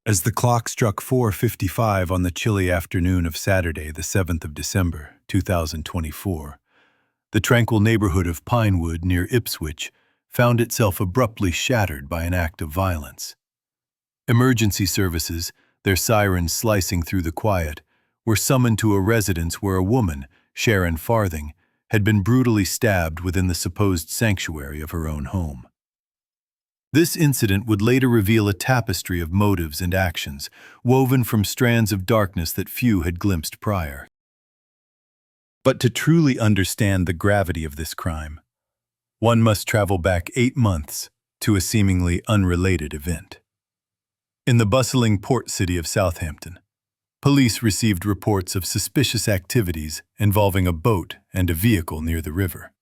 As the clock struck 4:55 on the chilly afternoon of Saturday, the 7th of December, 2024, the tranquil neighborhood of Pinewood near Ipswich found itself abruptly shattered by an act of violence. Emergency services, their sirens slicing through the quiet, were summoned to a residence where a woman, Sharon Farthing, had been brutally stabbed within the supposed sanctuary of her own home. This incident would later reveal a tapestry of motives and actions, woven from strands of darkness that few had glimpsed prior. But to truly understand the gravity of this crime, one must travel back 8 months to a seemingly unrelated event. In the bustling port city of Southampton, police received reports of suspicious activities involving a boat and a vehicle near the river.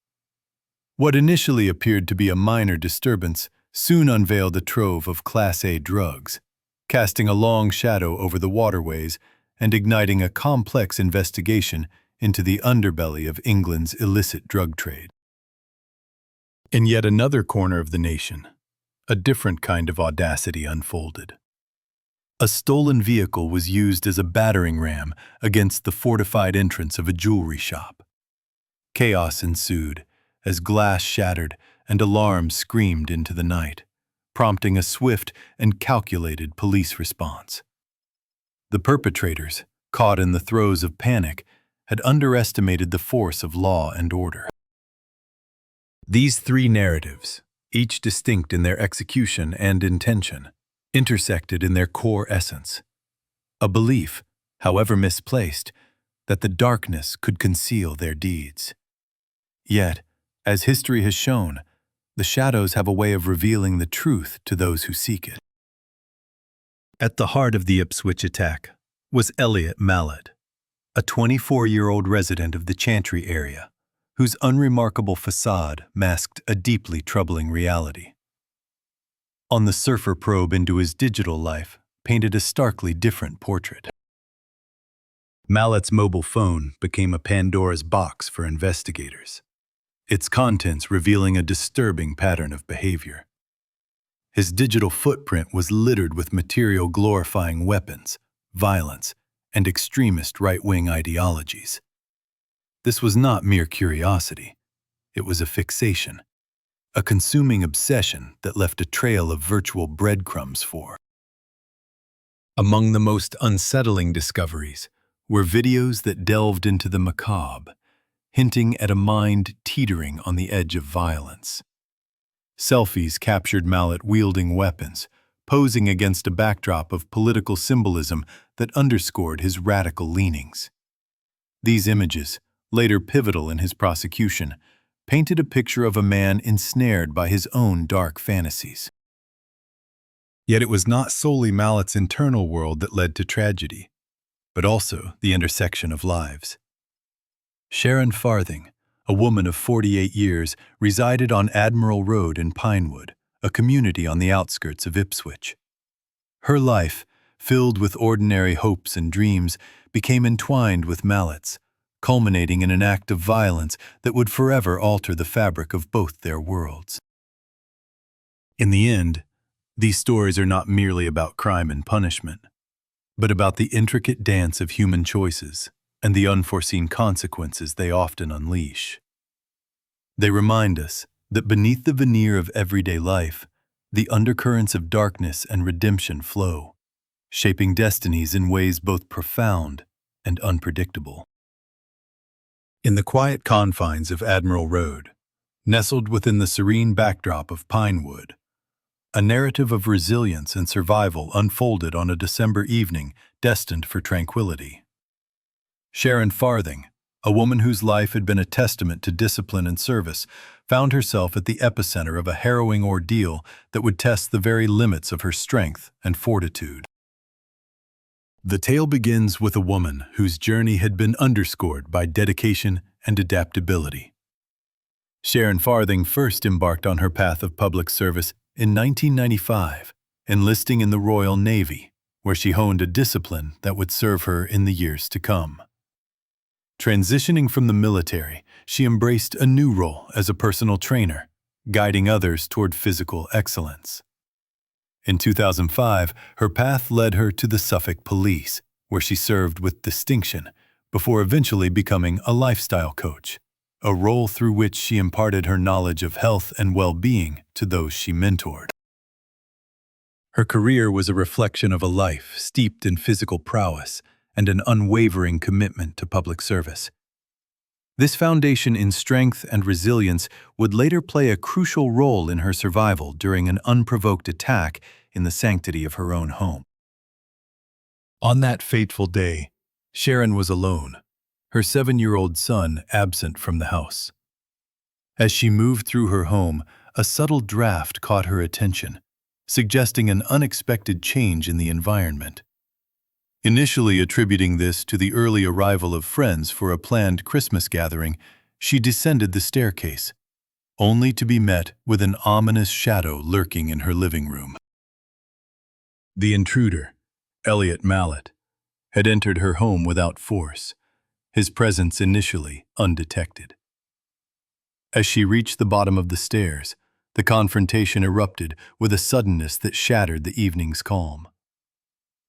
What initially appeared to be a minor disturbance soon unveiled a trove of Class A drugs, casting a long shadow over the waterways and igniting a complex investigation into the underbelly of England's illicit drug trade. In yet another corner of the nation, a different kind of audacity unfolded. A stolen vehicle was used as a battering ram against the fortified entrance of a jewelry shop. Chaos ensued as glass shattered and alarms screamed into the night, prompting a swift and calculated police response. The perpetrators, caught in the throes of panic, had underestimated the force of law and order. These 3 narratives, each distinct in their execution and intention, intersected in their core essence: a belief, however misplaced, that the darkness could conceal their deeds. Yet, as history has shown, the shadows have a way of revealing the truth to those who seek it. At the heart of the Ipswich attack was Elliot Mallet, a 24-year-old resident of the Chantry area, whose unremarkable facade masked a deeply troubling reality. On the surfer probe into his digital life painted a starkly different portrait. Mallet's mobile phone became a Pandora's box for investigators, its contents revealing a disturbing pattern of behavior. His digital footprint was littered with material glorifying weapons, violence, and extremist right-wing ideologies. This was not mere curiosity. It was a fixation, a consuming obsession that left a trail of virtual breadcrumbs for. Among the most unsettling discoveries were videos that delved into the macabre, hinting at a mind teetering on the edge of violence. Selfies captured Mallet wielding weapons, posing against a backdrop of political symbolism that underscored his radical leanings. These images, later pivotal in his prosecution, painted a picture of a man ensnared by his own dark fantasies. Yet it was not solely Mallet's internal world that led to tragedy, but also the intersection of lives. Sharon Farthing, a woman of 48 years, resided on Admiral Road in Pinewood, a community on the outskirts of Ipswich. Her life, filled with ordinary hopes and dreams, became entwined with Mallet's, culminating in an act of violence that would forever alter the fabric of both their worlds. In the end, these stories are not merely about crime and punishment, but about the intricate dance of human choices and the unforeseen consequences they often unleash. They remind us that beneath the veneer of everyday life, the undercurrents of darkness and redemption flow, shaping destinies in ways both profound and unpredictable. In the quiet confines of Admiral Road, nestled within the serene backdrop of Pinewood, a narrative of resilience and survival unfolded on a December evening destined for tranquility. Sharon Farthing, a woman whose life had been a testament to discipline and service, found herself at the epicenter of a harrowing ordeal that would test the very limits of her strength and fortitude. The tale begins with a woman whose journey had been underscored by dedication and adaptability. Sharon Farthing first embarked on her path of public service in 1995, enlisting in the Royal Navy, where she honed a discipline that would serve her in the years to come. Transitioning from the military, she embraced a new role as a personal trainer, guiding others toward physical excellence. In 2005, her path led her to the Suffolk Police, where she served with distinction, before eventually becoming a lifestyle coach, a role through which she imparted her knowledge of health and well-being to those she mentored. Her career was a reflection of a life steeped in physical prowess and an unwavering commitment to public service. This foundation in strength and resilience would later play a crucial role in her survival during an unprovoked attack in the sanctity of her own home. On that fateful day, Sharon was alone, her 7-year-old son absent from the house. As she moved through her home, a subtle draft caught her attention, suggesting an unexpected change in the environment. Initially attributing this to the early arrival of friends for a planned Christmas gathering, she descended the staircase, only to be met with an ominous shadow lurking in her living room. The intruder, Elliot Mallet, had entered her home without force, his presence initially undetected. As she reached the bottom of the stairs, the confrontation erupted with a suddenness that shattered the evening's calm.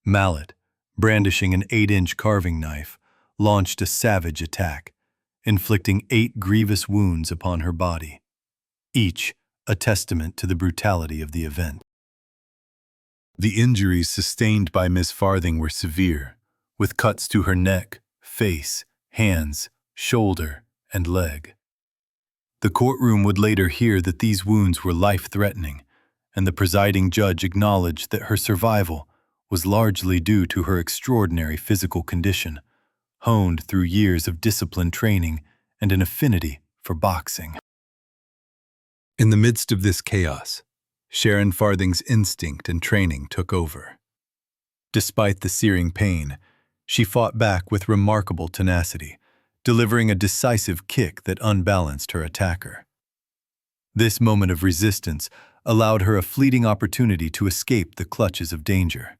Mallet, brandishing an 8-inch carving knife, launched a savage attack, inflicting 8 grievous wounds upon her body, each a testament to the brutality of the event. The injuries sustained by Miss Farthing were severe, with cuts to her neck, face, hands, shoulder, and leg. The courtroom would later hear that these wounds were life-threatening, and the presiding judge acknowledged that her survival was largely due to her extraordinary physical condition, honed through years of disciplined training and an affinity for boxing. In the midst of this chaos, Sharon Farthing's instinct and training took over. Despite the searing pain, she fought back with remarkable tenacity, delivering a decisive kick that unbalanced her attacker. This moment of resistance allowed her a fleeting opportunity to escape the clutches of danger.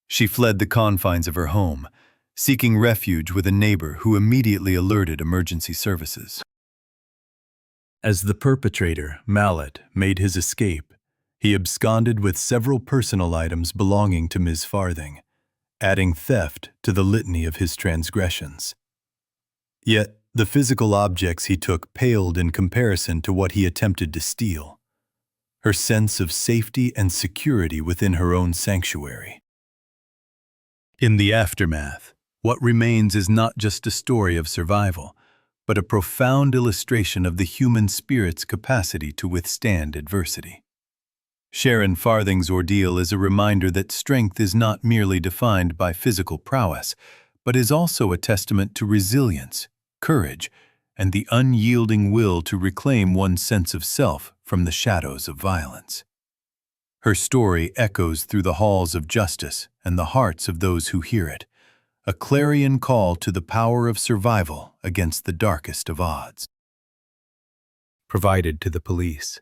She fled the confines of her home, seeking refuge with a neighbor who immediately alerted emergency services. As the perpetrator, Mallet, made his escape, he absconded with several personal items belonging to Ms. Farthing, adding theft to the litany of his transgressions. Yet, the physical objects he took paled in comparison to what he attempted to steal: her sense of safety and security within her own sanctuary. In the aftermath, what remains is not just a story of survival, but a profound illustration of the human spirit's capacity to withstand adversity. Sharon Farthing's ordeal is a reminder that strength is not merely defined by physical prowess, but is also a testament to resilience, courage, and the unyielding will to reclaim one's sense of self from the shadows of violence. Her story echoes through the halls of justice and the hearts of those who hear it, a clarion call to the power of survival against the darkest of odds. Provided to the police.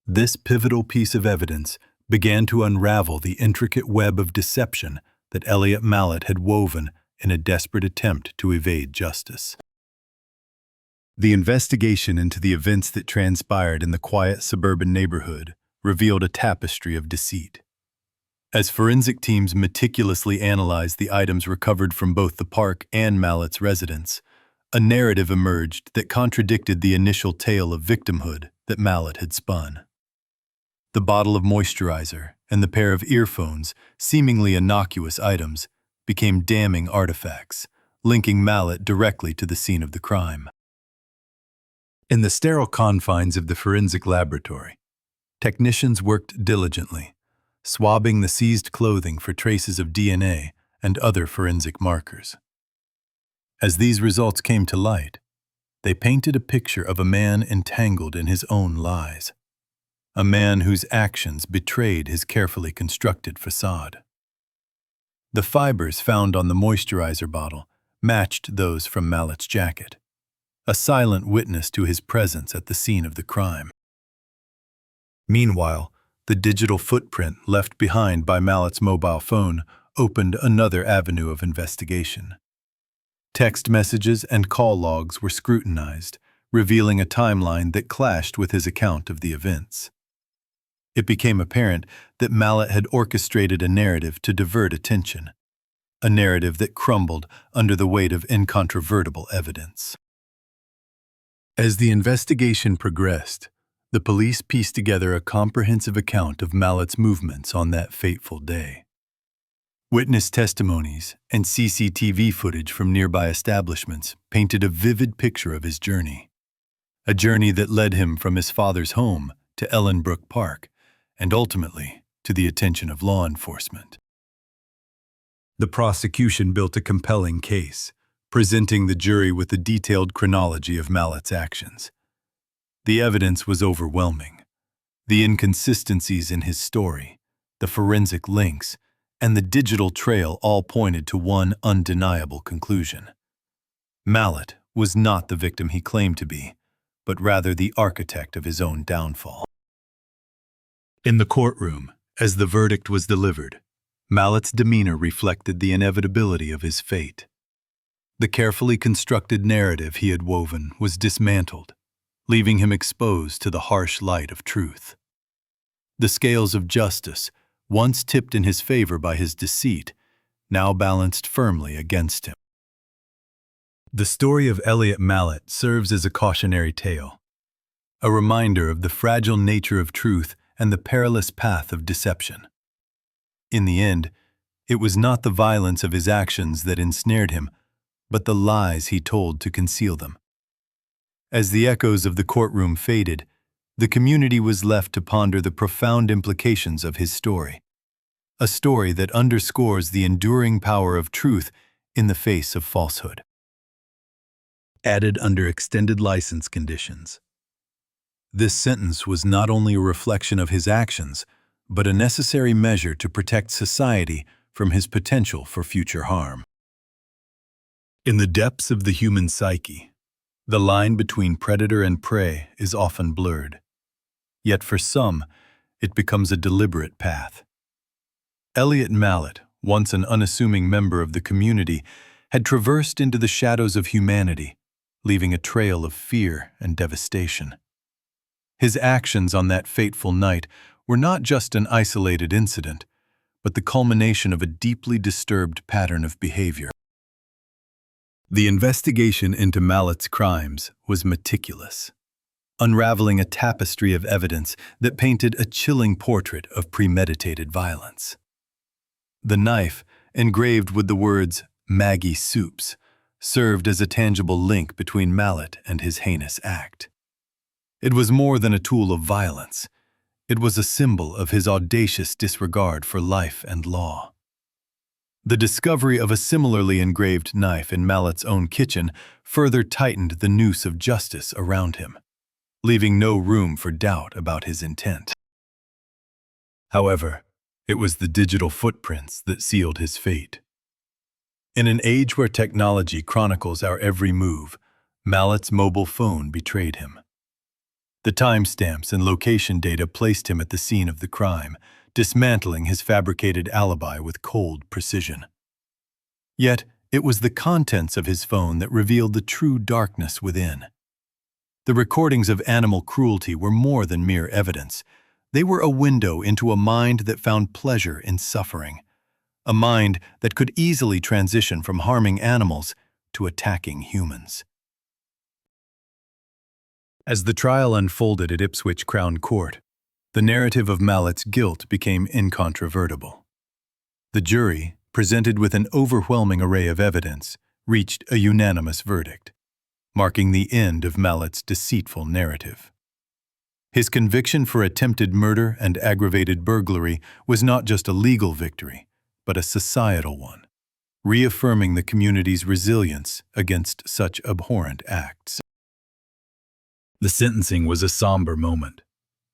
This pivotal piece of evidence began to unravel the intricate web of deception that Elliot Mallet had woven in a desperate attempt to evade justice. The investigation into the events that transpired in the quiet suburban neighborhood revealed a tapestry of deceit. As forensic teams meticulously analyzed the items recovered from both the park and Mallet's residence, a narrative emerged that contradicted the initial tale of victimhood that Mallet had spun. The bottle of moisturizer and the pair of earphones, seemingly innocuous items, became damning artifacts, linking Mallet directly to the scene of the crime. In the sterile confines of the forensic laboratory, technicians worked diligently, swabbing the seized clothing for traces of DNA and other forensic markers. As these results came to light, they painted a picture of a man entangled in his own lies, a man whose actions betrayed his carefully constructed facade. The fibers found on the moisturizer bottle matched those from Mallet's jacket, a silent witness to his presence at the scene of the crime. Meanwhile, the digital footprint left behind by Mallet's mobile phone opened another avenue of investigation. Text messages and call logs were scrutinized, revealing a timeline that clashed with his account of the events. It became apparent that Mallet had orchestrated a narrative to divert attention, a narrative that crumbled under the weight of incontrovertible evidence. As the investigation progressed, the police pieced together a comprehensive account of Mallet's movements on that fateful day. Witness testimonies and CCTV footage from nearby establishments painted a vivid picture of his journey, a journey that led him from his father's home to Ellenbrook Park and ultimately to the attention of law enforcement. The prosecution built a compelling case, presenting the jury with a detailed chronology of Mallet's actions. The evidence was overwhelming. The inconsistencies in his story, the forensic links, and the digital trail all pointed to one undeniable conclusion. Mallet was not the victim he claimed to be, but rather the architect of his own downfall. In the courtroom, as the verdict was delivered, Mallet's demeanor reflected the inevitability of his fate. The carefully constructed narrative he had woven was dismantled, leaving him exposed to the harsh light of truth. The scales of justice, once tipped in his favor by his deceit, now balanced firmly against him. The story of Elliot Mallet serves as a cautionary tale, a reminder of the fragile nature of truth and the perilous path of deception. In the end, it was not the violence of his actions that ensnared him, but the lies he told to conceal them. As the echoes of the courtroom faded, the community was left to ponder the profound implications of his story, a story that underscores the enduring power of truth in the face of falsehood. Added under extended license conditions. This sentence was not only a reflection of his actions, but a necessary measure to protect society from his potential for future harm. In the depths of the human psyche, the line between predator and prey is often blurred. Yet for some, it becomes a deliberate path. Elliot Mallet, once an unassuming member of the community, had traversed into the shadows of humanity, leaving a trail of fear and devastation. His actions on that fateful night were not just an isolated incident, but the culmination of a deeply disturbed pattern of behavior. The investigation into Mallet's crimes was meticulous, unraveling a tapestry of evidence that painted a chilling portrait of premeditated violence. The knife, engraved with the words "Maggie Soups," served as a tangible link between Mallet and his heinous act. It was more than a tool of violence. It was a symbol of his audacious disregard for life and law. The discovery of a similarly engraved knife in Mallet's own kitchen further tightened the noose of justice around him, leaving no room for doubt about his intent. However, it was the digital footprints that sealed his fate. In an age where technology chronicles our every move, Mallet's mobile phone betrayed him. The timestamps and location data placed him at the scene of the crime, dismantling his fabricated alibi with cold precision. Yet, it was the contents of his phone that revealed the true darkness within. The recordings of animal cruelty were more than mere evidence. They were a window into a mind that found pleasure in suffering, a mind that could easily transition from harming animals to attacking humans. As the trial unfolded at Ipswich Crown Court, the narrative of Mallet's guilt became incontrovertible. The jury, presented with an overwhelming array of evidence, reached a unanimous verdict, marking the end of Mallet's deceitful narrative. His conviction for attempted murder and aggravated burglary was not just a legal victory, but a societal one, reaffirming the community's resilience against such abhorrent acts. The sentencing was a somber moment,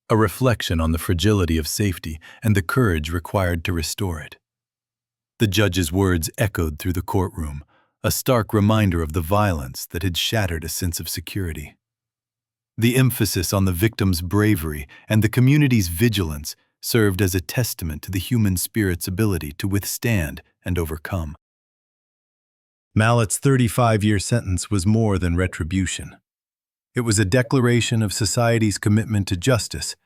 a reflection on the fragility of safety and the courage required to restore it. The judge's words echoed through the courtroom, a stark reminder of the violence that had shattered a sense of security. The emphasis on the victim's bravery and the community's vigilance served as a testament to the human spirit's ability to withstand and overcome. Mallet's 35-year sentence was more than retribution. It was a declaration of society's commitment to justice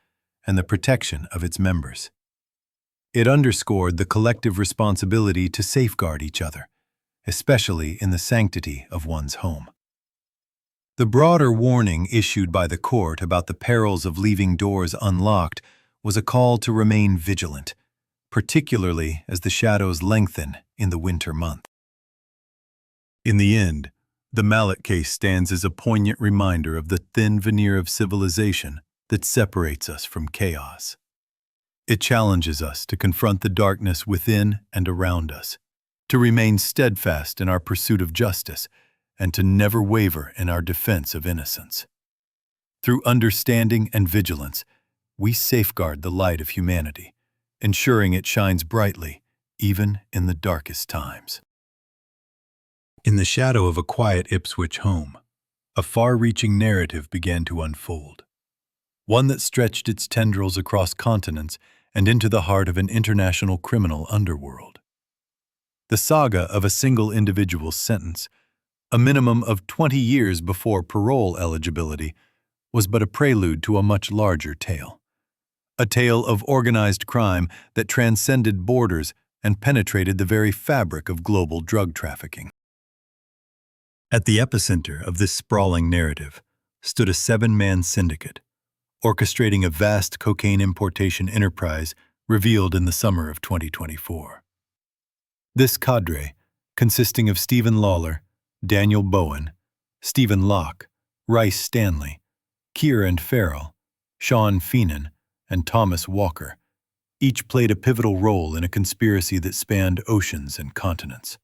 and the protection of its members. It underscored the collective responsibility to safeguard each other, especially in the sanctity of one's home. The broader warning issued by the court about the perils of leaving doors unlocked was a call to remain vigilant, particularly as the shadows lengthen in the winter month. In the end, the Mallet case stands as a poignant reminder of the thin veneer of civilization that separates us from chaos. It challenges us to confront the darkness within and around us, to remain steadfast in our pursuit of justice, and to never waver in our defense of innocence. Through understanding and vigilance, we safeguard the light of humanity, ensuring it shines brightly even in the darkest times. In the shadow of a quiet Ipswich home, a far-reaching narrative began to unfold, one that stretched its tendrils across continents and into the heart of an international criminal underworld. The saga of a single individual's sentence, a minimum of 20 years before parole eligibility, was but a prelude to a much larger tale. A tale of organized crime that transcended borders and penetrated the very fabric of global drug trafficking. At the epicenter of this sprawling narrative stood a 7-man syndicate, orchestrating a vast cocaine importation enterprise revealed in the summer of 2024. This cadre, consisting of Stephen Lawler, Daniel Bowen, Stephen Locke, Rice Stanley, Kieran Farrell, Sean Feenan, and Thomas Walker, each played a pivotal role in a conspiracy that spanned oceans and continents.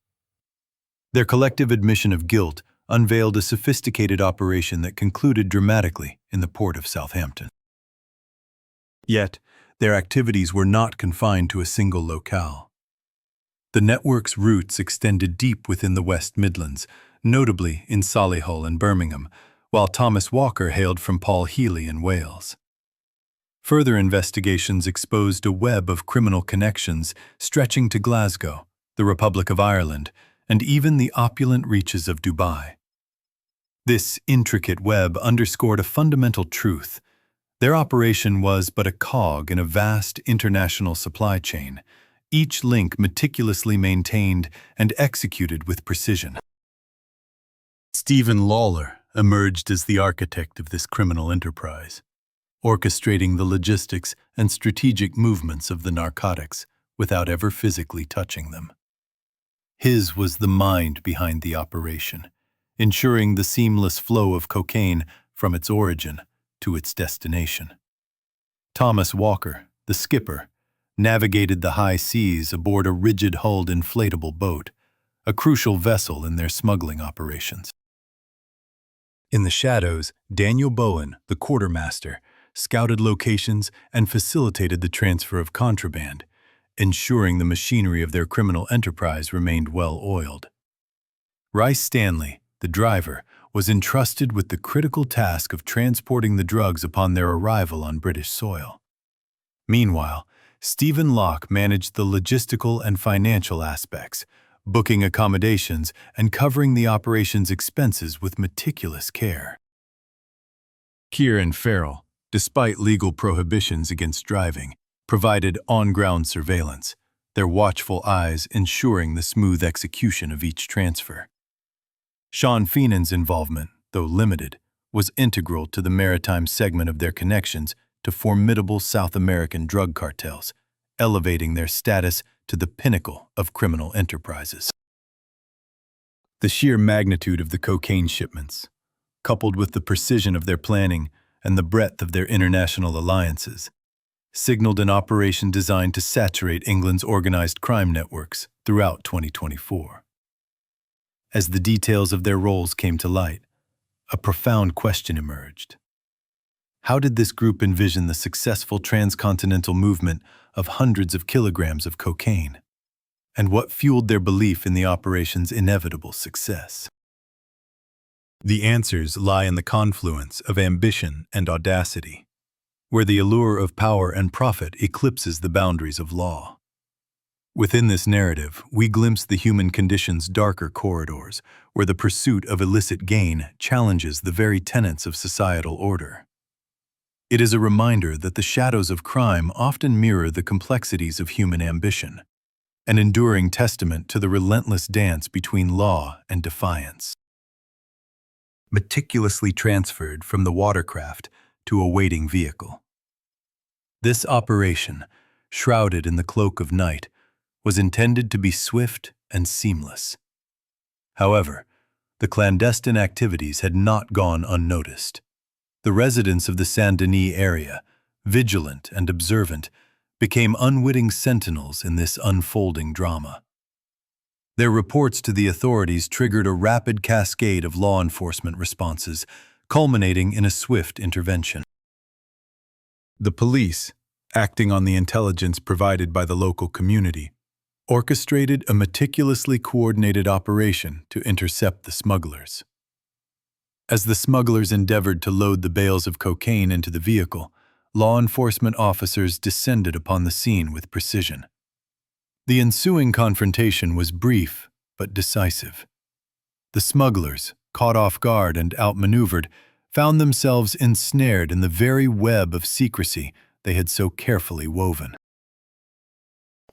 Their collective admission of guilt unveiled a sophisticated operation that concluded dramatically in the port of Southampton. Yet, their activities were not confined to a single locale. The network's roots extended deep within the West Midlands, notably in Solihull and Birmingham, while Thomas Walker hailed from Paul Healy in Wales. Further investigations exposed a web of criminal connections stretching to Glasgow, the Republic of Ireland, and even the opulent reaches of Dubai. This intricate web underscored a fundamental truth. Their operation was but a cog in a vast international supply chain, each link meticulously maintained and executed with precision. Stephen Lawler emerged as the architect of this criminal enterprise, orchestrating the logistics and strategic movements of the narcotics without ever physically touching them. His was the mind behind the operation, ensuring the seamless flow of cocaine from its origin to its destination. Thomas Walker, the skipper, navigated the high seas aboard a rigid-hulled inflatable boat, a crucial vessel in their smuggling operations. In the shadows, Daniel Bowen, the quartermaster, scouted locations and facilitated the transfer of contraband, ensuring the machinery of their criminal enterprise remained well-oiled. Rice Stanley, the driver, was entrusted with the critical task of transporting the drugs upon their arrival on British soil. Meanwhile, Stephen Locke managed the logistical and financial aspects, booking accommodations and covering the operation's expenses with meticulous care. Kieran Farrell, despite legal prohibitions against driving, provided on-ground surveillance, their watchful eyes ensuring the smooth execution of each transfer. Sean Feenan's involvement, though limited, was integral to the maritime segment of their connections to formidable South American drug cartels, elevating their status to the pinnacle of criminal enterprises. The sheer magnitude of the cocaine shipments, coupled with the precision of their planning and the breadth of their international alliances, signaled an operation designed to saturate England's organized crime networks throughout 2024. As the details of their roles came to light, a profound question emerged. How did this group envision the successful transcontinental movement of hundreds of kilograms of cocaine? And what fueled their belief in the operation's inevitable success? The answers lie in the confluence of ambition and audacity, where the allure of power and profit eclipses the boundaries of law. Within this narrative, we glimpse the human condition's darker corridors, where the pursuit of illicit gain challenges the very tenets of societal order. It is a reminder that the shadows of crime often mirror the complexities of human ambition, an enduring testament to the relentless dance between law and defiance. Meticulously transferred from the watercraft to a waiting vehicle. This operation, shrouded in the cloak of night, was intended to be swift and seamless. However, the clandestine activities had not gone unnoticed. The residents of the Saint-Denis area, vigilant and observant, became unwitting sentinels in this unfolding drama. Their reports to the authorities triggered a rapid cascade of law enforcement responses, culminating in a swift intervention. The police, acting on the intelligence provided by the local community, orchestrated a meticulously coordinated operation to intercept the smugglers. As the smugglers endeavored to load the bales of cocaine into the vehicle, law enforcement officers descended upon the scene with precision. The ensuing confrontation was brief but decisive. The smugglers, caught off guard and outmaneuvered, found themselves ensnared in the very web of secrecy they had so carefully woven.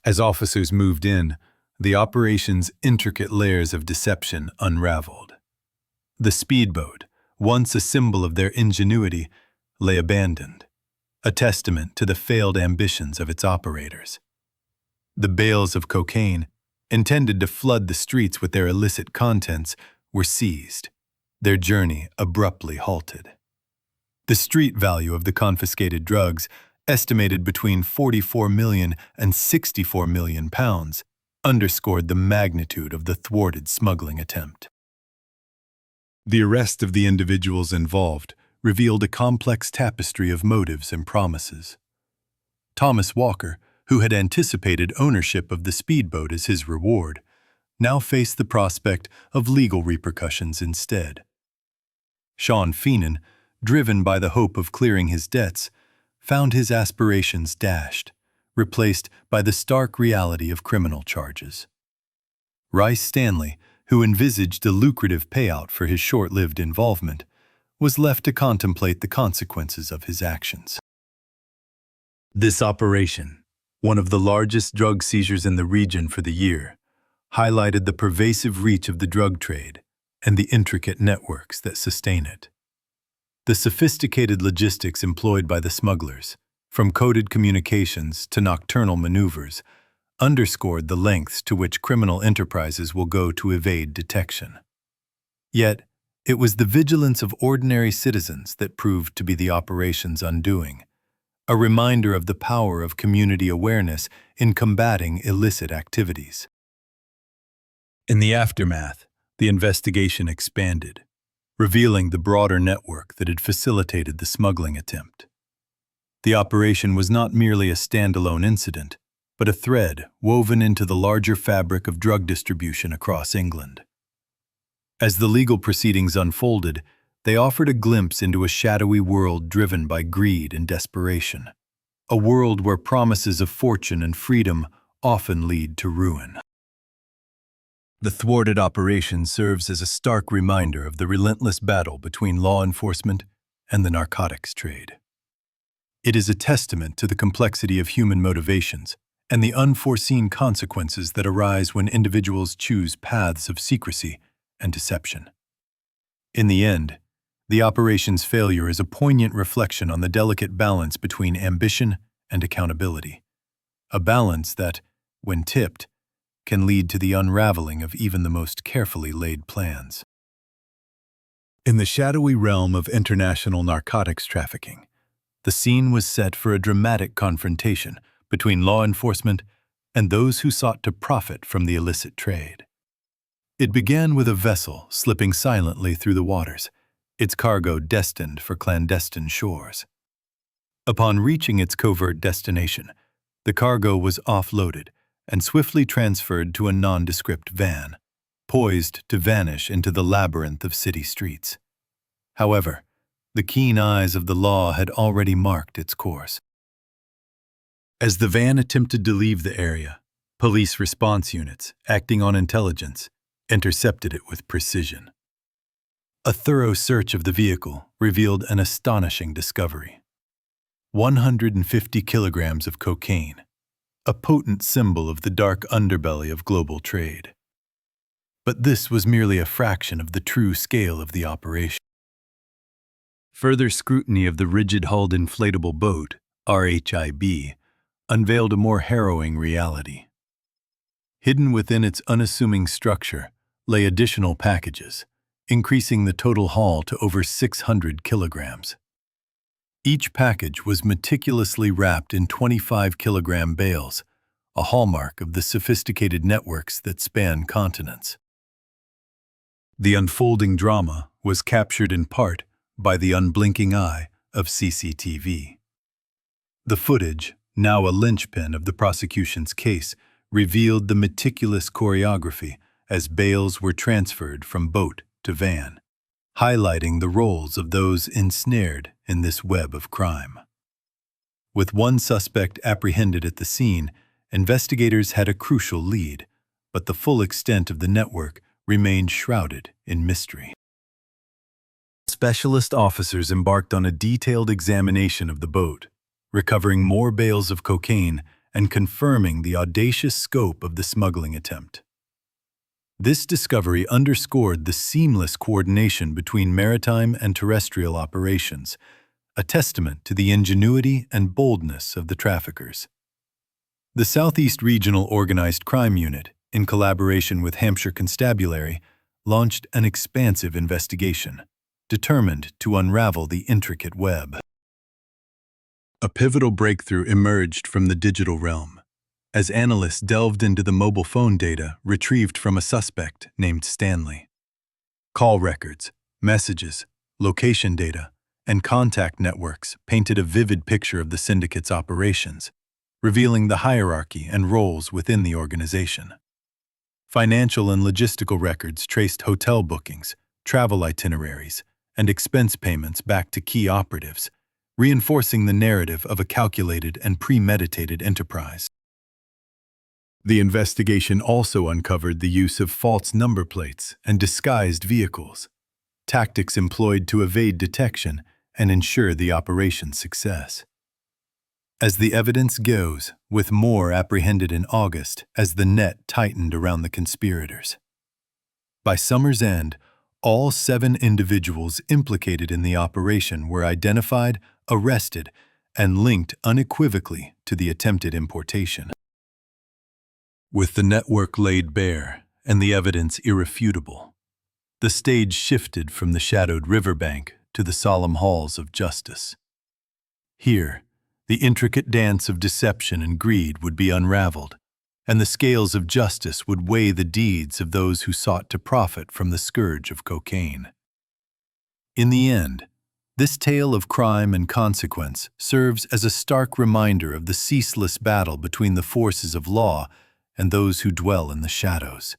As officers moved in, the operation's intricate layers of deception unraveled. The speedboat, once a symbol of their ingenuity, lay abandoned, a testament to the failed ambitions of its operators. The bales of cocaine, intended to flood the streets with their illicit contents, were seized, their journey abruptly halted. The street value of the confiscated drugs, estimated between 44 million and 64 million pounds, underscored the magnitude of the thwarted smuggling attempt. The arrest of the individuals involved revealed a complex tapestry of motives and promises. Thomas Walker, who had anticipated ownership of the speedboat as his reward, now faced the prospect of legal repercussions instead. Sean Feenan, driven by the hope of clearing his debts, found his aspirations dashed, replaced by the stark reality of criminal charges. Rice Stanley, who envisaged a lucrative payout for his short-lived involvement, was left to contemplate the consequences of his actions. This operation, one of the largest drug seizures in the region for the year, highlighted the pervasive reach of the drug trade and the intricate networks that sustain it. The sophisticated logistics employed by the smugglers, from coded communications to nocturnal maneuvers, underscored the lengths to which criminal enterprises will go to evade detection. Yet, it was the vigilance of ordinary citizens that proved to be the operation's undoing, a reminder of the power of community awareness in combating illicit activities. In the aftermath, the investigation expanded, revealing the broader network that had facilitated the smuggling attempt. The operation was not merely a standalone incident, but a thread woven into the larger fabric of drug distribution across England. As the legal proceedings unfolded, they offered a glimpse into a shadowy world driven by greed and desperation, a world where promises of fortune and freedom often lead to ruin. The thwarted operation serves as a stark reminder of the relentless battle between law enforcement and the narcotics trade. It is a testament to the complexity of human motivations and the unforeseen consequences that arise when individuals choose paths of secrecy and deception. In the end, the operation's failure is a poignant reflection on the delicate balance between ambition and accountability, a balance that, when tipped, can lead to the unraveling of even the most carefully laid plans. In the shadowy realm of international narcotics trafficking, the scene was set for a dramatic confrontation between law enforcement and those who sought to profit from the illicit trade. It began with a vessel slipping silently through the waters, its cargo destined for clandestine shores. Upon reaching its covert destination, the cargo was offloaded and swiftly transferred to a nondescript van, poised to vanish into the labyrinth of city streets. However, the keen eyes of the law had already marked its course. As the van attempted to leave the area, police response units, acting on intelligence, intercepted it with precision. A thorough search of the vehicle revealed an astonishing discovery. 150 kilograms of cocaine, a potent symbol of the dark underbelly of global trade. But this was merely a fraction of the true scale of the operation. Further scrutiny of the rigid-hulled inflatable boat, RHIB, unveiled a more harrowing reality. Hidden within its unassuming structure lay additional packages, increasing the total haul to over 600 kilograms. Each package was meticulously wrapped in 25-kilogram bales, a hallmark of the sophisticated networks that span continents. The unfolding drama was captured in part by the unblinking eye of CCTV. The footage, now a linchpin of the prosecution's case, revealed the meticulous choreography as bales were transferred from boat to van, highlighting the roles of those ensnared in this web of crime. With one suspect apprehended at the scene, investigators had a crucial lead, but the full extent of the network remained shrouded in mystery. Specialist officers embarked on a detailed examination of the boat, recovering more bales of cocaine and confirming the audacious scope of the smuggling attempt. This discovery underscored the seamless coordination between maritime and terrestrial operations, a testament to the ingenuity and boldness of the traffickers. The Southeast Regional Organized Crime Unit, in collaboration with Hampshire Constabulary, launched an expansive investigation, determined to unravel the intricate web. A pivotal breakthrough emerged from the digital realm, as analysts delved into the mobile phone data retrieved from a suspect named Stanley. Call records, messages, location data, and contact networks painted a vivid picture of the syndicate's operations, revealing the hierarchy and roles within the organization. Financial and logistical records traced hotel bookings, travel itineraries, and expense payments back to key operatives, reinforcing the narrative of a calculated and premeditated enterprise. The investigation also uncovered the use of false number plates and disguised vehicles, tactics employed to evade detection and ensure the operation's success. As the evidence goes, with more apprehended in August as the net tightened around the conspirators. By summer's end, all 7 individuals implicated in the operation were identified, arrested, and linked unequivocally to the attempted importation. With the network laid bare and the evidence irrefutable, the stage shifted from the shadowed riverbank to the solemn halls of justice. Here, the intricate dance of deception and greed would be unraveled, and the scales of justice would weigh the deeds of those who sought to profit from the scourge of cocaine. In the end, this tale of crime and consequence serves as a stark reminder of the ceaseless battle between the forces of law and those who dwell in the shadows,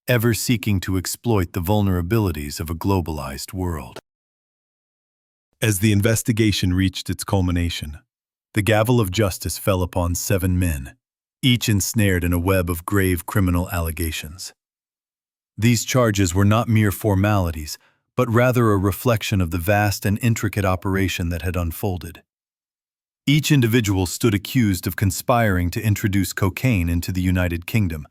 ever seeking to exploit the vulnerabilities of a globalized world. As the investigation reached its culmination, the gavel of justice fell upon 7 men, each ensnared in a web of grave criminal allegations. These charges were not mere formalities, but rather a reflection of the vast and intricate operation that had unfolded. Each individual stood accused of conspiring to introduce cocaine into the United Kingdom,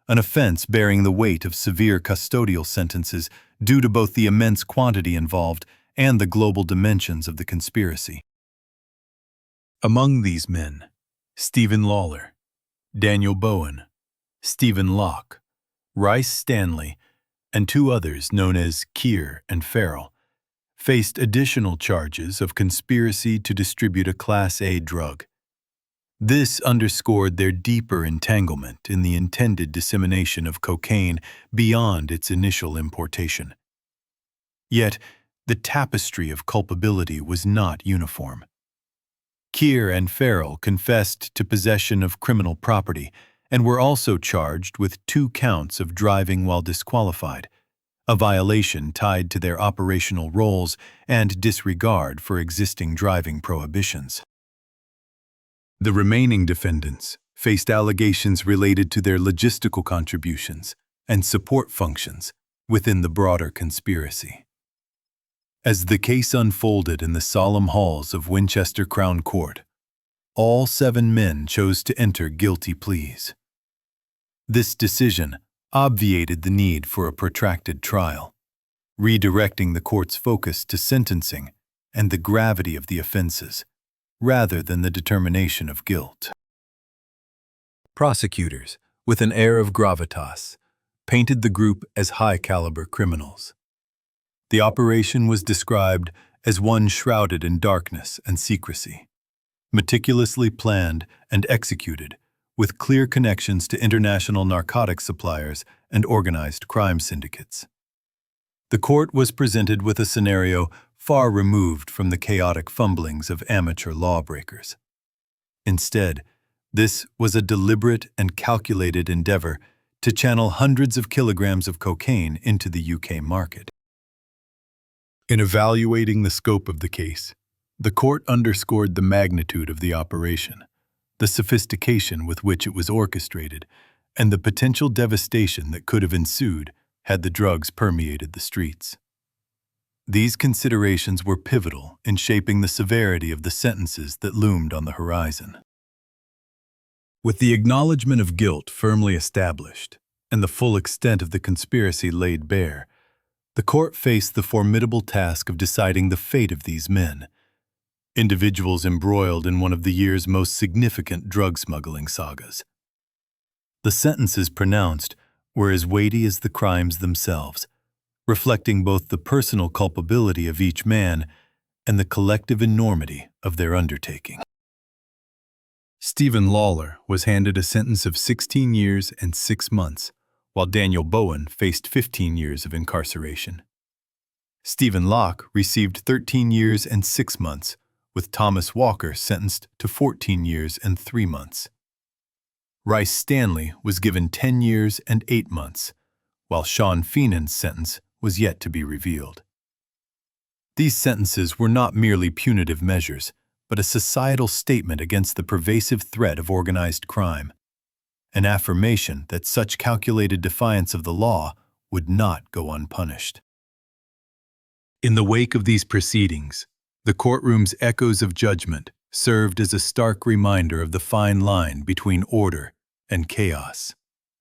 an offense bearing the weight of severe custodial sentences due to both the immense quantity involved and the global dimensions of the conspiracy. Among these men, Stephen Lawler, Daniel Bowen, Stephen Locke, Rice Stanley, and 2 others known as Keir and Farrell, faced additional charges of conspiracy to distribute a Class A drug. This underscored their deeper entanglement in the intended dissemination of cocaine beyond its initial importation. Yet, the tapestry of culpability was not uniform. Keir and Farrell confessed to possession of criminal property and were also charged with 2 counts of driving while disqualified, a violation tied to their operational roles and disregard for existing driving prohibitions. The remaining defendants faced allegations related to their logistical contributions and support functions within the broader conspiracy. As the case unfolded in the solemn halls of Winchester Crown Court, all 7 men chose to enter guilty pleas. This decision obviated the need for a protracted trial, redirecting the court's focus to sentencing and the gravity of the offenses, rather than the determination of guilt. Prosecutors, with an air of gravitas, painted the group as high-caliber criminals. The operation was described as one shrouded in darkness and secrecy, meticulously planned and executed, with clear connections to international narcotics suppliers and organized crime syndicates. The court was presented with a scenario far removed from the chaotic fumblings of amateur lawbreakers. Instead, this was a deliberate and calculated endeavor to channel hundreds of kilograms of cocaine into the UK market. In evaluating the scope of the case, the court underscored the magnitude of the operation, the sophistication with which it was orchestrated, and the potential devastation that could have ensued had the drugs permeated the streets. These considerations were pivotal in shaping the severity of the sentences that loomed on the horizon. With the acknowledgement of guilt firmly established and the full extent of the conspiracy laid bare, the court faced the formidable task of deciding the fate of these men, individuals embroiled in one of the year's most significant drug smuggling sagas. The sentences pronounced were as weighty as the crimes themselves, reflecting both the personal culpability of each man and the collective enormity of their undertaking. Stephen Lawler was handed a sentence of 16 years and 6 months, while Daniel Bowen faced 15 years of incarceration. Stephen Locke received 13 years and 6 months, with Thomas Walker sentenced to 14 years and 3 months. Rice Stanley was given 10 years and 8 months, while Sean Feenan's sentence was yet to be revealed. These sentences were not merely punitive measures, but a societal statement against the pervasive threat of organized crime, an affirmation that such calculated defiance of the law would not go unpunished. In the wake of these proceedings, the courtroom's echoes of judgment served as a stark reminder of the fine line between order and chaos,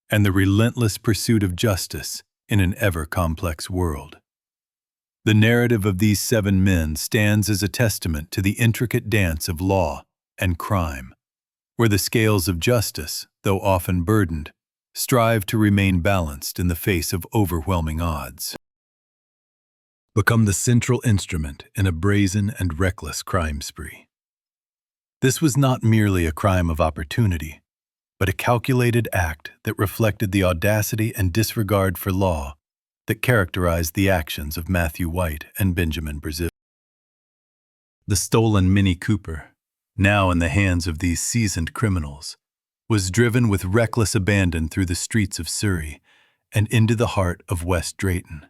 and the relentless pursuit of justice in an ever-complex world. The narrative of these 7 men stands as a testament to the intricate dance of law and crime, where the scales of justice, though often burdened, strive to remain balanced in the face of overwhelming odds. Become the central instrument in a brazen and reckless crime spree. This was not merely a crime of opportunity, but a calculated act that reflected the audacity and disregard for law that characterized the actions of Matthew White and Benjamin Brazil. The stolen Mini Cooper, now in the hands of these seasoned criminals, was driven with reckless abandon through the streets of Surrey and into the heart of West Drayton,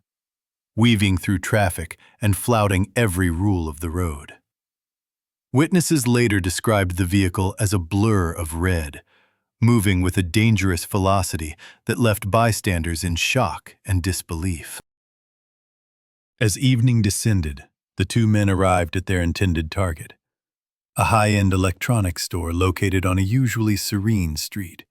weaving through traffic and flouting every rule of the road. Witnesses later described the vehicle as a blur of red, moving with a dangerous velocity that left bystanders in shock and disbelief. As evening descended, the 2 men arrived at their intended target, a high-end electronics store located on a usually serene street.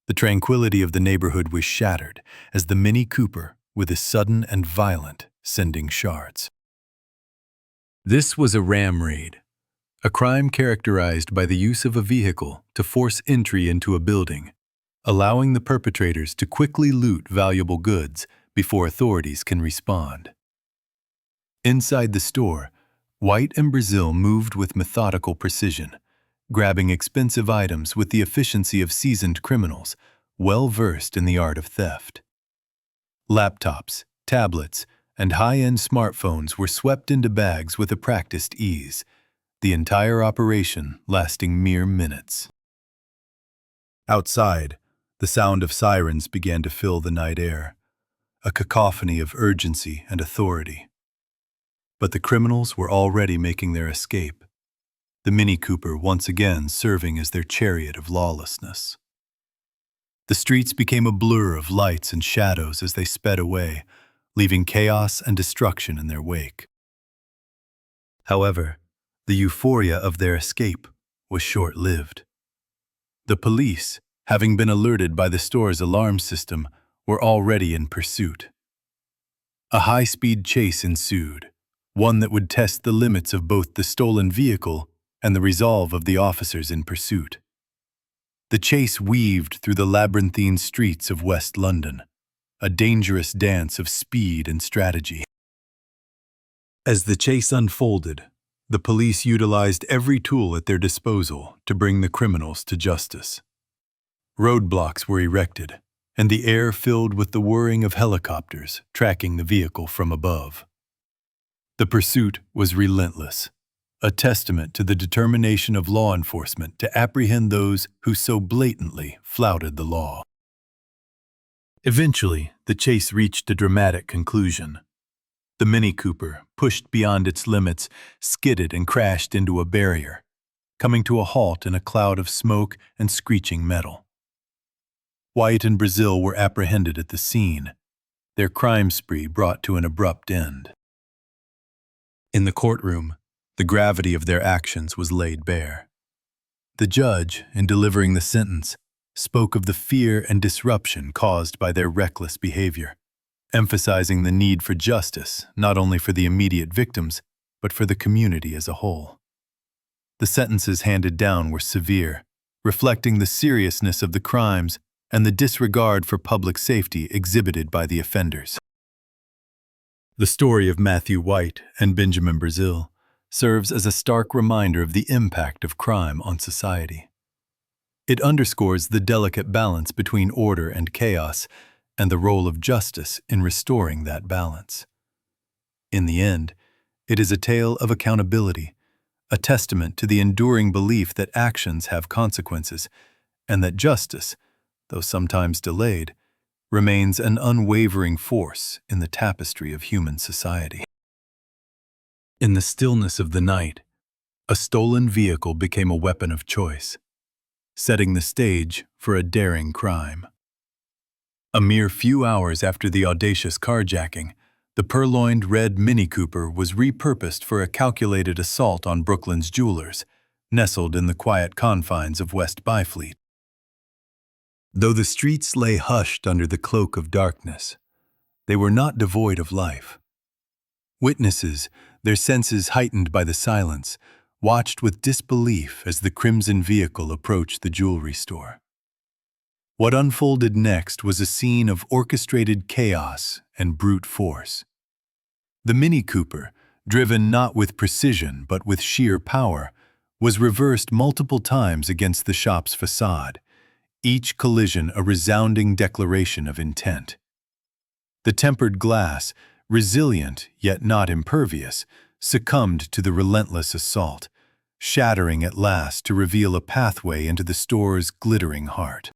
The tranquility of the neighborhood was shattered as the Mini Cooper, with a sudden and violent, sending shards. This was a ram raid, a crime characterized by the use of a vehicle to force entry into a building, allowing the perpetrators to quickly loot valuable goods before authorities can respond. Inside the store, White and Brazil moved with methodical precision, grabbing expensive items with the efficiency of seasoned criminals, well versed in the art of theft. Laptops, tablets, and high-end smartphones were swept into bags with a practiced ease, the entire operation lasting mere minutes. Outside, the sound of sirens began to fill the night air, a cacophony of urgency and authority. But the criminals were already making their escape, the Mini Cooper once again serving as their chariot of lawlessness. The streets became a blur of lights and shadows as they sped away, leaving chaos and destruction in their wake. However, the euphoria of their escape was short-lived. The police, having been alerted by the store's alarm system, were already in pursuit. A high-speed chase ensued, one that would test the limits of both the stolen vehicle and the resolve of the officers in pursuit. The chase weaved through the labyrinthine streets of West London, a dangerous dance of speed and strategy. As the chase unfolded, the police utilized every tool at their disposal to bring the criminals to justice. Roadblocks were erected, and the air filled with the whirring of helicopters tracking the vehicle from above. The pursuit was relentless, a testament to the determination of law enforcement to apprehend those who so blatantly flouted the law. Eventually, the chase reached a dramatic conclusion. The Mini Cooper, pushed beyond its limits, skidded and crashed into a barrier, coming to a halt in a cloud of smoke and screeching metal. Wyatt and Brazil were apprehended at the scene, their crime spree brought to an abrupt end. In the courtroom, the gravity of their actions was laid bare. The judge, in delivering the sentence, spoke of the fear and disruption caused by their reckless behavior, emphasizing the need for justice not only for the immediate victims, but for the community as a whole. The sentences handed down were severe, reflecting the seriousness of the crimes and the disregard for public safety exhibited by the offenders. The story of Matthew White and Benjamin Brazil serves as a stark reminder of the impact of crime on society. It underscores the delicate balance between order and chaos and the role of justice in restoring that balance. In the end, it is a tale of accountability, a testament to the enduring belief that actions have consequences and that justice, though sometimes delayed, remains an unwavering force in the tapestry of human society. In the stillness of the night, a stolen vehicle became a weapon of choice, setting the stage for a daring crime. A mere few hours after the audacious carjacking, the purloined red Mini Cooper was repurposed for a calculated assault on Brooklyn's jewelers, nestled in the quiet confines of West Byfleet. Though the streets lay hushed under the cloak of darkness, they were not devoid of life. Witnesses, their senses heightened by the silence, watched with disbelief as the crimson vehicle approached the jewelry store. What unfolded next was a scene of orchestrated chaos and brute force. The Mini Cooper, driven not with precision but with sheer power, was reversed multiple times against the shop's facade, each collision a resounding declaration of intent. The tempered glass, resilient yet not impervious, succumbed to the relentless assault, shattering at last to reveal a pathway into the store's glittering heart.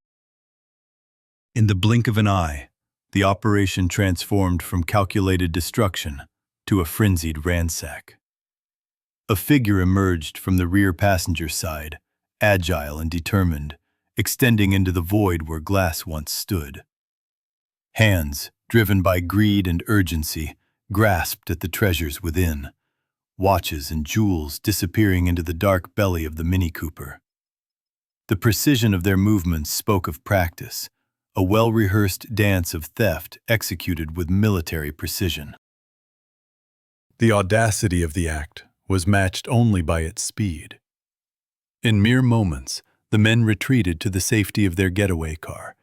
In the blink of an eye, the operation transformed from calculated destruction to a frenzied ransack. A figure emerged from the rear passenger side, agile and determined, extending into the void where glass once stood. Hands, driven by greed and urgency, grasped at the treasures within, watches and jewels disappearing into the dark belly of the Mini Cooper. The precision of their movements spoke of practice, a well-rehearsed dance of theft executed with military precision. The audacity of the act was matched only by its speed. In mere moments, the men retreated to the safety of their getaway car,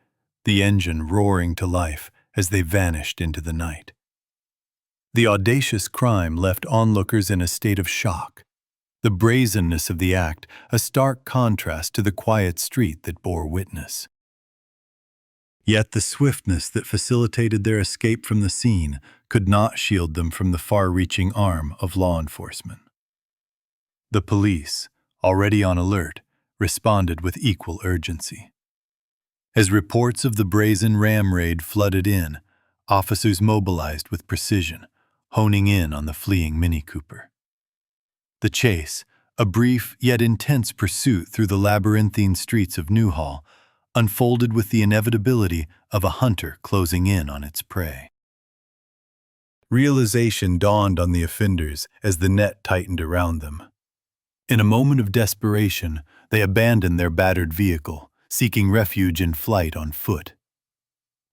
the engine roaring to life as they vanished into the night. The audacious crime left onlookers in a state of shock, the brazenness of the act a stark contrast to the quiet street that bore witness. Yet the swiftness that facilitated their escape from the scene could not shield them from the far-reaching arm of law enforcement. The police, already on alert, responded with equal urgency. As reports of the brazen ram raid flooded in, officers mobilized with precision, honing in on the fleeing Mini Cooper. The chase, a brief yet intense pursuit through the labyrinthine streets of Newhall, unfolded with the inevitability of a hunter closing in on its prey. Realization dawned on the offenders as the net tightened around them. In a moment of desperation, they abandoned their battered vehicle, seeking refuge in flight on foot.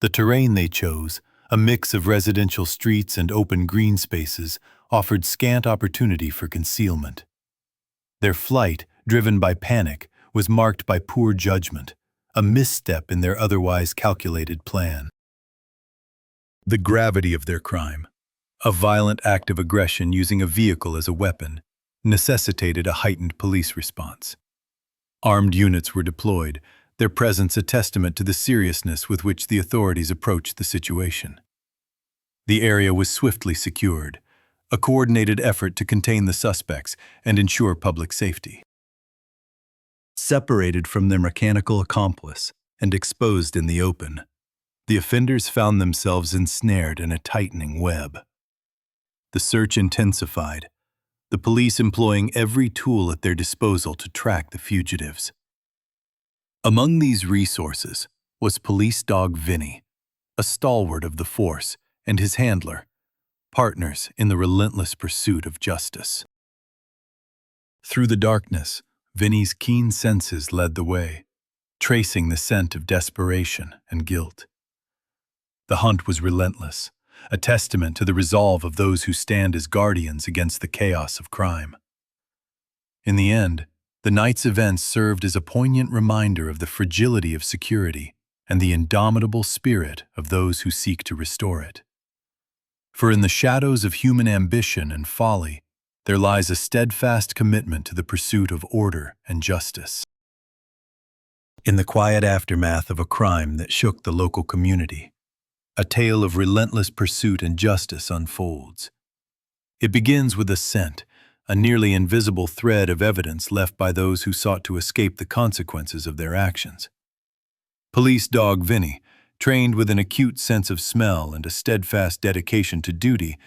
The terrain they chose, a mix of residential streets and open green spaces, offered scant opportunity for concealment. Their flight, driven by panic, was marked by poor judgment, a misstep in their otherwise calculated plan. The gravity of their crime, a violent act of aggression using a vehicle as a weapon, necessitated a heightened police response. Armed units were deployed, their presence a testament to the seriousness with which the authorities approached the situation. The area was swiftly secured, a coordinated effort to contain the suspects and ensure public safety. Separated from their mechanical accomplice and exposed in the open, the offenders found themselves ensnared in a tightening web. The search intensified, the police employing every tool at their disposal to track the fugitives. Among these resources was police dog Vinny, a stalwart of the force, and his handler, partners in the relentless pursuit of justice. Through the darkness, Vinny's keen senses led the way, tracing the scent of desperation and guilt. The hunt was relentless, a testament to the resolve of those who stand as guardians against the chaos of crime. In the end, the night's events served as a poignant reminder of the fragility of security and the indomitable spirit of those who seek to restore it. For in the shadows of human ambition and folly, there lies a steadfast commitment to the pursuit of order and justice. In the quiet aftermath of a crime that shook the local community, a tale of relentless pursuit and justice unfolds. It begins with a scent, a nearly invisible thread of evidence left by those who sought to escape the consequences of their actions. Police dog Vinny, trained with an acute sense of smell and a steadfast dedication to duty,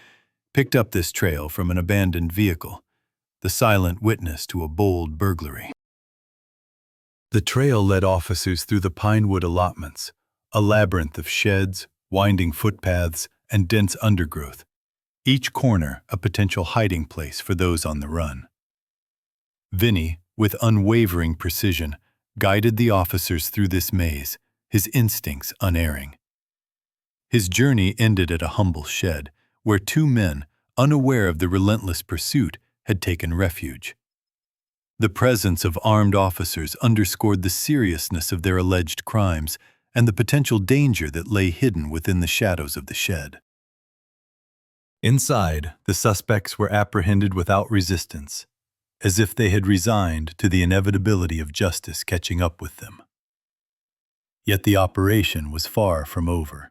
picked up this trail from an abandoned vehicle, the silent witness to a bold burglary. The trail led officers through the Pinewood allotments, a labyrinth of sheds, winding footpaths, and dense undergrowth, each corner a potential hiding place for those on the run. Vinny, with unwavering precision, guided the officers through this maze, his instincts unerring. His journey ended at a humble shed, where two men, unaware of the relentless pursuit, had taken refuge. The presence of armed officers underscored the seriousness of their alleged crimes and the potential danger that lay hidden within the shadows of the shed. Inside, the suspects were apprehended without resistance, as if they had resigned to the inevitability of justice catching up with them. Yet the operation was far from over.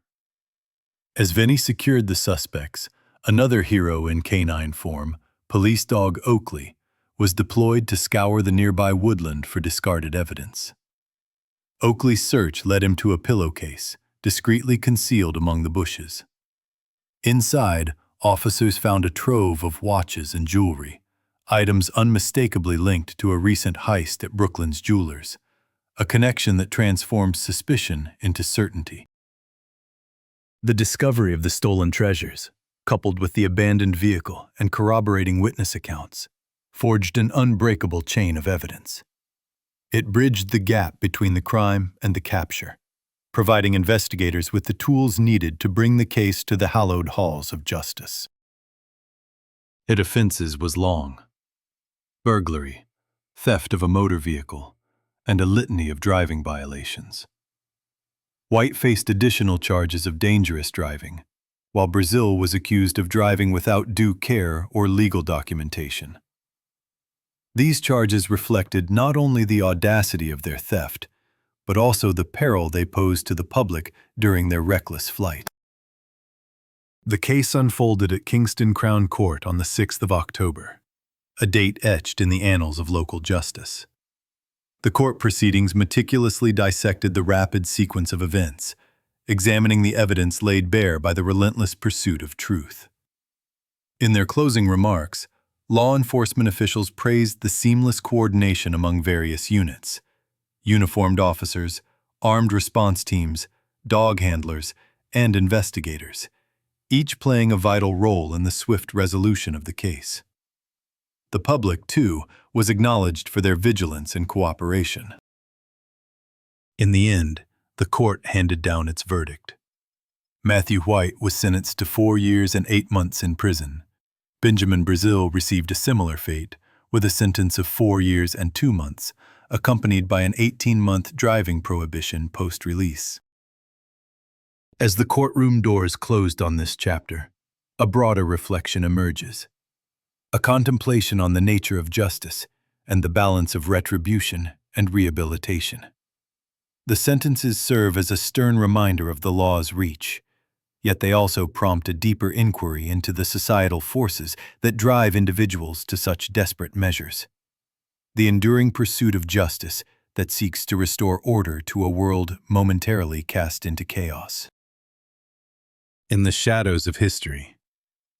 As Vinny secured the suspects, another hero in canine form, police dog Oakley, was deployed to scour the nearby woodland for discarded evidence. Oakley's search led him to a pillowcase, discreetly concealed among the bushes. Inside, officers found a trove of watches and jewelry, items unmistakably linked to a recent heist at Brooklyn's jewelers, a connection that transformed suspicion into certainty. The discovery of the stolen treasures, coupled with the abandoned vehicle and corroborating witness accounts, forged an unbreakable chain of evidence. It bridged the gap between the crime and the capture, providing investigators with the tools needed to bring the case to the hallowed halls of justice. Its offenses was long: burglary, theft of a motor vehicle, and a litany of driving violations. White faced additional charges of dangerous driving, while Brazil was accused of driving without due care or legal documentation. These charges reflected not only the audacity of their theft, but also the peril they posed to the public during their reckless flight. The case unfolded at Kingston Crown Court on the 6th of October, a date etched in the annals of local justice. The court proceedings meticulously dissected the rapid sequence of events, examining the evidence laid bare by the relentless pursuit of truth. In their closing remarks, law enforcement officials praised the seamless coordination among various units: uniformed officers, armed response teams, dog handlers, and investigators, each playing a vital role in the swift resolution of the case. The public, too, was acknowledged for their vigilance and cooperation. In the end, the court handed down its verdict. Matthew White was sentenced to 4 years and 8 months in prison. Benjamin Brazil received a similar fate, with a sentence of 4 years and 2 months, accompanied by an 18-month driving prohibition post-release. As the courtroom doors closed on this chapter, a broader reflection emerges. A contemplation on the nature of justice and the balance of retribution and rehabilitation. The sentences serve as a stern reminder of the law's reach, yet they also prompt a deeper inquiry into the societal forces that drive individuals to such desperate measures. The enduring pursuit of justice that seeks to restore order to a world momentarily cast into chaos. In the shadows of history,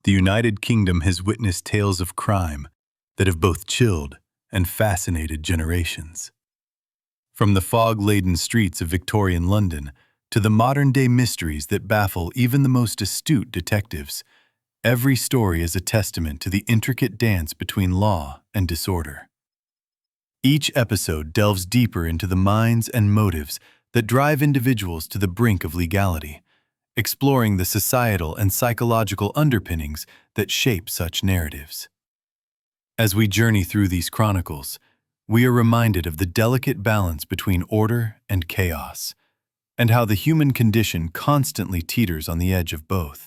the United Kingdom has witnessed tales of crime that have both chilled and fascinated generations. From the fog-laden streets of Victorian London to the modern-day mysteries that baffle even the most astute detectives, every story is a testament to the intricate dance between law and disorder. Each episode delves deeper into the minds and motives that drive individuals to the brink of legality, exploring the societal and psychological underpinnings that shape such narratives. As we journey through these chronicles, we are reminded of the delicate balance between order and chaos, and how the human condition constantly teeters on the edge of both.